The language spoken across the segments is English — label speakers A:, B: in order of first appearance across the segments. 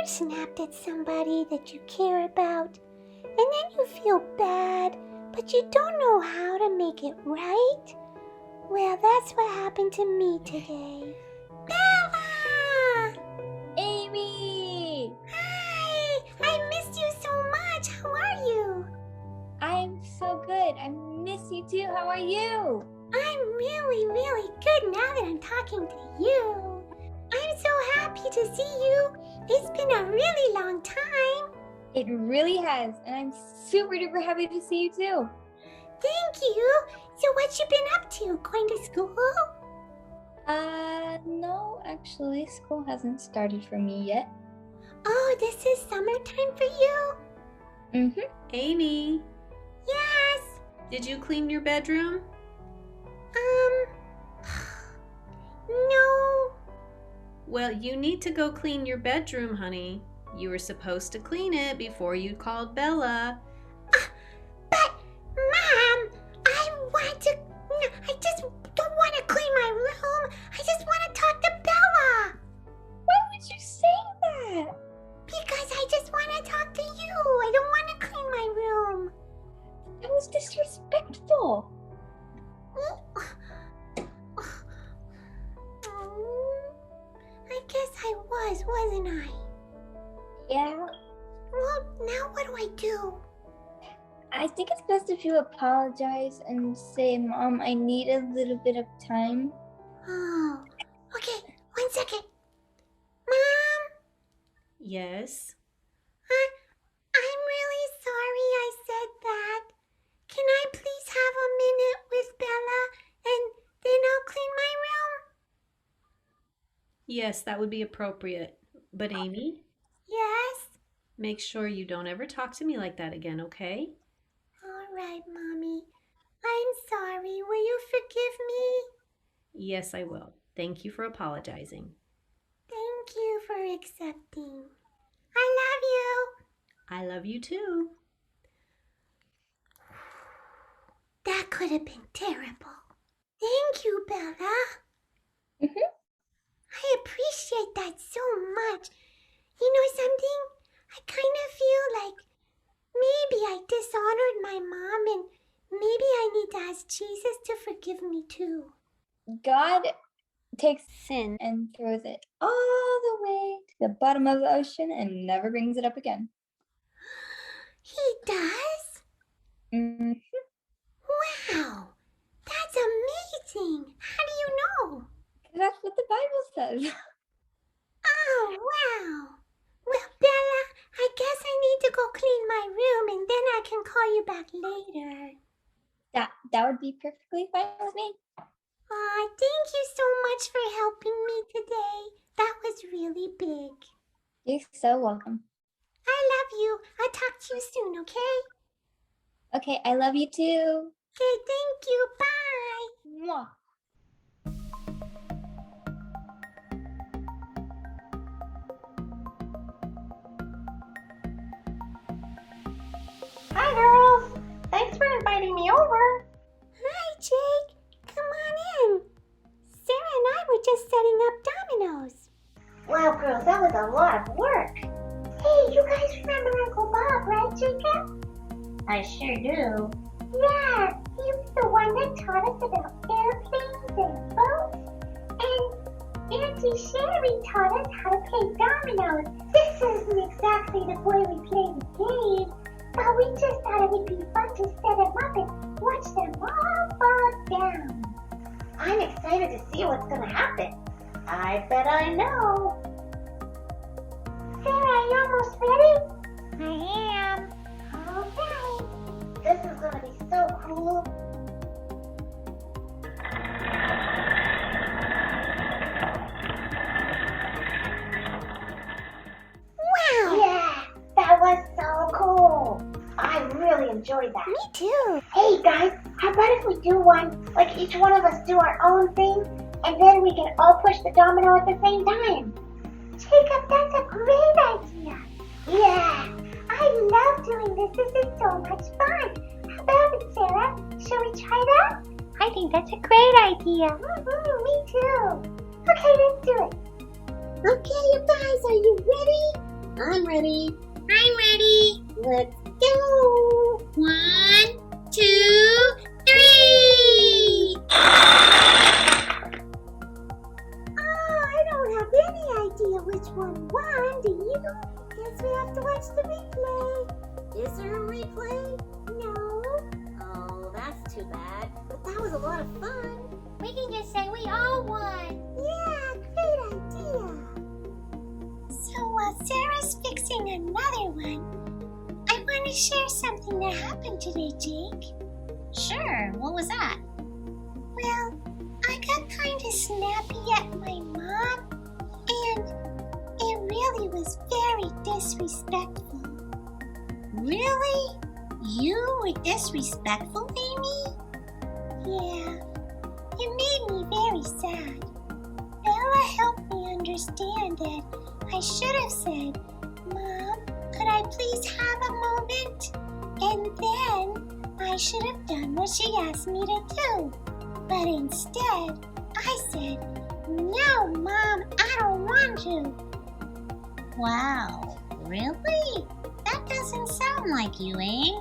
A: snapped at somebody that you care about, and then you feel bad, but you don't know how to make it right? Well, that's what happened to me today. Bella!
B: Amy!
A: Hi! I missed you so much. How are you?
B: I'm so good. I miss you too. How are you?
A: I'm really, really good now that I'm talking to you. I'm so happy to see you. It's been a really long time.
B: It really has, and I'm super duper happy to see you too.
A: Thank you. So what you been up to? Going to school?
B: No, actually, school hasn't started for me yet.
A: Oh, this is summertime for you?
B: Mm-hmm.
C: Amy,
A: Yes.
C: did you clean your bedroom?
A: No.
C: Well, you need to go clean your bedroom, honey. You were supposed to clean it before you called Bella.
A: But, Mom, I just don't want to clean my room. I just want to talk to Bella.
B: Why would you say that?
A: Because I just want to talk to you. I don't want to clean my room.
B: That was disrespectful.
A: I guess I was, wasn't I?
B: Yeah,
A: Well, now what do I do?
B: I think it's best if you apologize and say, Mom, I need a little bit of time.
A: Oh, okay. 1 second. Mom,
C: Yes.
A: I'm really sorry I said that. Can I please have a minute with Bella and then I'll clean my room?
C: Yes, that would be appropriate. But Amy,
A: Yes?
C: make sure you don't ever talk to me like that again, okay?
A: All right, Mommy. I'm sorry. Will you forgive me?
C: Yes, I will. Thank you for apologizing.
A: Thank you for accepting. I love you.
C: I love you too.
A: That could have been terrible. Thank you, Bella.
B: Mm-hmm.
A: I appreciate that so much. You know something? I kind of feel like maybe I dishonored my mom and maybe I need to ask Jesus to forgive me too.
B: God takes sin and throws it all the way to the bottom of the ocean and never brings it up again.
A: He does?
B: Mm-hmm.
A: Wow, that's amazing. How do you know?
B: That's what the Bible says.
A: Oh, wow. Well, Bella, I guess I need to go clean my room and then I can call you back later.
B: That would be perfectly fine with me.
A: Aw, thank you so much for helping me today. That was really big.
B: You're so welcome.
A: I love you. I'll talk to you soon, okay?
B: Okay, I love you too.
A: Okay, thank you. Bye.
B: Mwah.
D: Hi girls! Thanks for inviting me over.
A: Hi, Jake. Come on in. Sarah and I were just setting up dominoes.
D: Wow girls, that was a lot of work.
A: Hey, you guys remember Uncle Bob, right, Jacob?
D: I sure do.
A: Yeah, he was the one that taught us about airplanes and boats. And Auntie Sherry taught us how to play dominoes. This isn't exactly the way we play the game, but we just thought it would be fun to set them up and watch them all fall down.
D: I'm excited to see what's gonna happen. I bet I know.
A: Sarah, are you almost ready? I am. Okay.
D: This is gonna be so cool.
A: Wow!
D: Yeah, that was so cool. I really enjoyed that.
A: Me too.
D: Hey guys, how about if we do one, like each one of us do our own thing, and then we can all push the domino at the same time?
A: Jacob, that's a great idea.
D: Yeah.
A: I love doing this. This is so much fun. How about it, Sarah? Shall we try that? I think that's a great idea. Me too. Okay, let's do it. Okay, you guys, are you ready?
D: I'm ready.
A: I'm ready.
D: Let's go.
A: 1, 2, 3.
D: Oh, I don't have any idea which one won. Do you? Guess we have to watch the replay. Is there a replay? No. Oh, that's too bad. But that was a lot of fun.
A: We can just say we all won.
D: Yeah, great idea.
A: So while Sarah's fixing another one, I want to share something that happened today, Jake. Sure, what was that? Well, I got kind of snappy at my mom, and it really was very disrespectful. Really? You were disrespectful, Amy? Yeah, it made me very sad. Bella helped me understand that I should have said, Mom, could I please have a moment? And then I should have done what she asked me to do. But instead, I said, No, Mom, I don't want to. Wow, really? That doesn't sound like you, eh?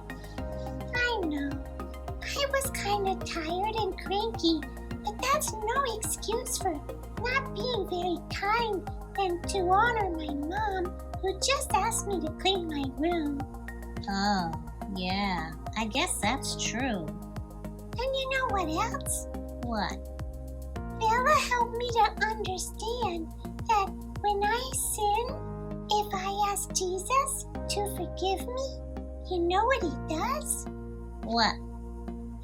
A: I know. I was kind of tired and cranky, but that's no excuse for not being very kind and to honor my mom, who just asked me to clean my room. Oh, yeah, I guess that's true. And you know what else? What? Bella helped me to understand that when I sin, if I ask Jesus to forgive me, you know what he does? What?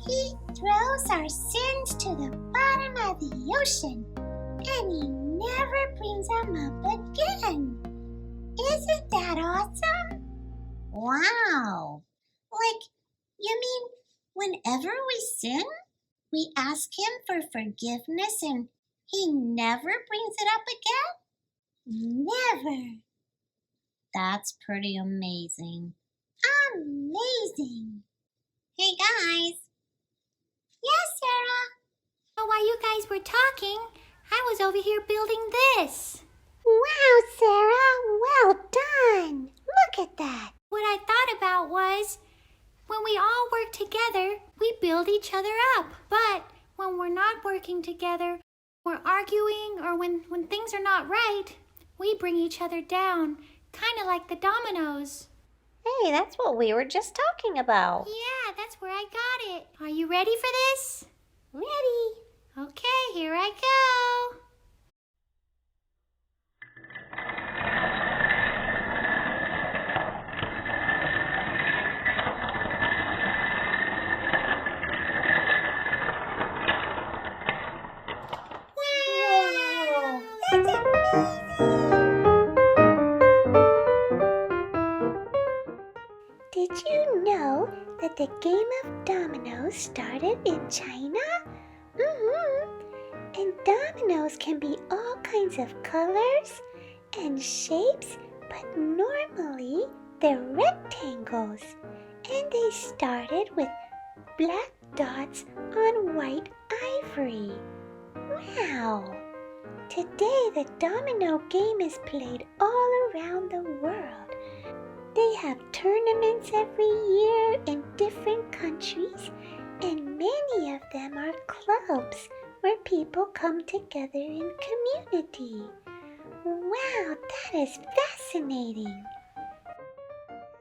A: He throws our sins to the bottom of the ocean, and he never brings them up again. Isn't that awesome? Wow! Like, you mean whenever we sin, we ask him for forgiveness and he never brings it up again? Never! That's pretty amazing. Amazing! Hey guys! Yes, Sarah? Oh, while you guys were talking, I was over here building this.
D: Wow, Sarah, well done. Look at that.
A: What I thought about was, when we all work together, we build each other up. But when we're not working together, we're arguing, or when things are not right, we bring each other down, kind of like the dominoes.
D: Hey, that's what we were just talking about.
A: Yeah, that's where I got it. Are you ready for this?
D: Ready.
A: Okay, here I go. Wow! That's amazing!
D: Did you know that the game of dominoes started in China? And dominoes can be all kinds of colors and shapes, but normally they're rectangles. And they started with black dots on white ivory. Wow! Today the domino game is played all around the world. They have tournaments every year in different countries, and many of them are clubs where people come together in community. Wow, that is fascinating.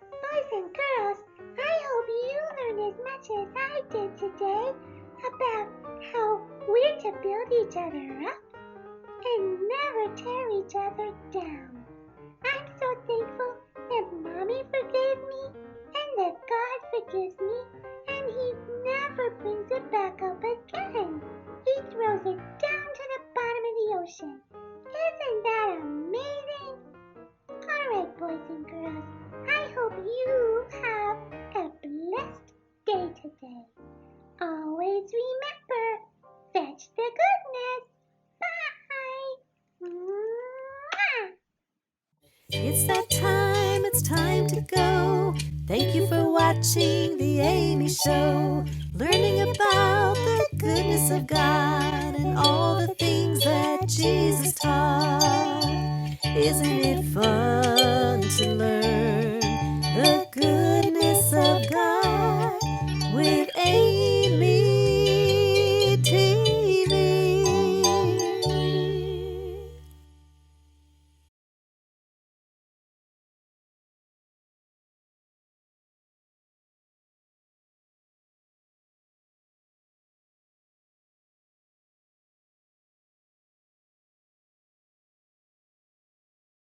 A: Boys and girls, I hope you learned as much as I did today about how we're to build each other up and never tear each other down. I'm so thankful that Mommy forgave me and that God forgives me, and He never brings it back up again. He throws it down to the bottom of the ocean. Isn't that amazing? Alright, boys and girls, I hope you have a blessed day today. Always remember, fetch the goodness. Bye! Mwah!
C: It's time to go. Thank you for watching The Amy Show. Learning about the goodness of God and all the things that Jesus taught. Isn't it fun and learn the